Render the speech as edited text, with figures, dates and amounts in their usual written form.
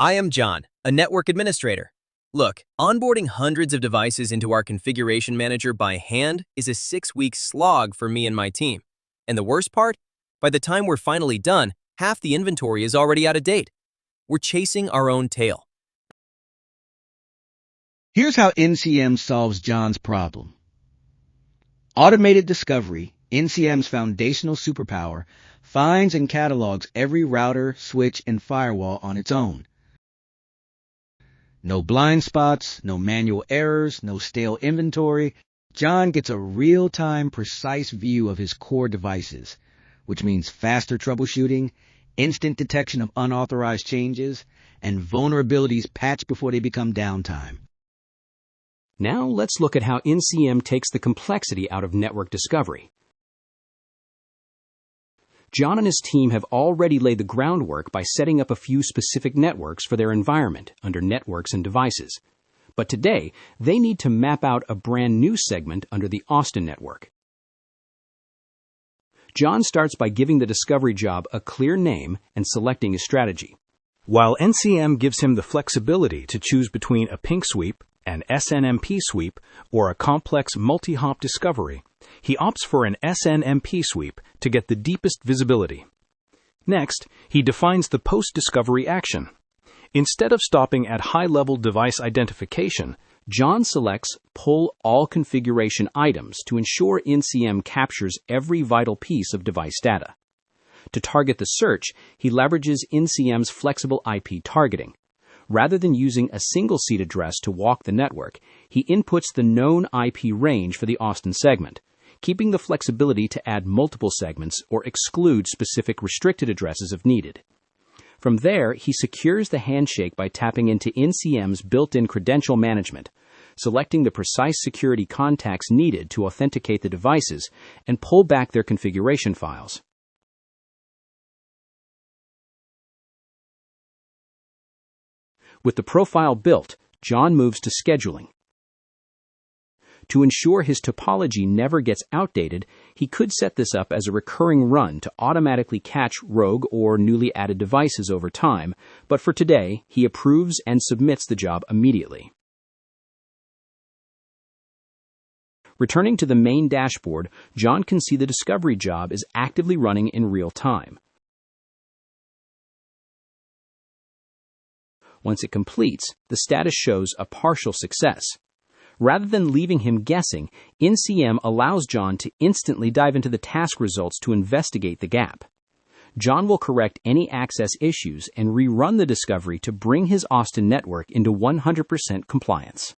I am John, a network administrator. Look, onboarding hundreds of devices into our configuration manager by hand is a 6-week slog for me and my team. And the worst part? By the time we're finally done, half the inventory is already out of date. We're chasing our own tail. Here's how NCM solves John's problem. Automated discovery, NCM's foundational superpower, finds and catalogs every router, switch, and firewall on its own. No blind spots, no manual errors, no stale inventory. John gets a real-time, precise view of his core devices, which means faster troubleshooting, instant detection of unauthorized changes, and vulnerabilities patched before they become downtime. Now let's look at how NCM takes the complexity out of network discovery. John and his team have already laid the groundwork by setting up a few specific networks for their environment under Networks and Devices. But today, they need to map out a brand new segment under the Austin network. John starts by giving the discovery job a clear name and selecting his strategy. While NCM gives him the flexibility to choose between a pink sweep, an SNMP sweep, or a complex multi-hop discovery, he opts for an SNMP sweep to get the deepest visibility. Next, he defines the post-discovery action. Instead of stopping at high-level device identification, John selects Pull All Configuration Items to ensure NCM captures every vital piece of device data. To target the search, he leverages NCM's flexible IP targeting. Rather than using a single seed address to walk the network, he inputs the known IP range for the Austin segment, keeping the flexibility to add multiple segments or exclude specific restricted addresses if needed. From there, he secures the handshake by tapping into NCM's built-in credential management, selecting the precise security contacts needed to authenticate the devices and pull back their configuration files. With the profile built, John moves to scheduling. To ensure his topology never gets outdated, he could set this up as a recurring run to automatically catch rogue or newly added devices over time, but for today, he approves and submits the job immediately. Returning to the main dashboard, John can see the discovery job is actively running in real time. Once it completes, the status shows a partial success. Rather than leaving him guessing, NCM allows John to instantly dive into the task results to investigate the gap. John will correct any access issues and rerun the discovery to bring his Austin network into 100% compliance.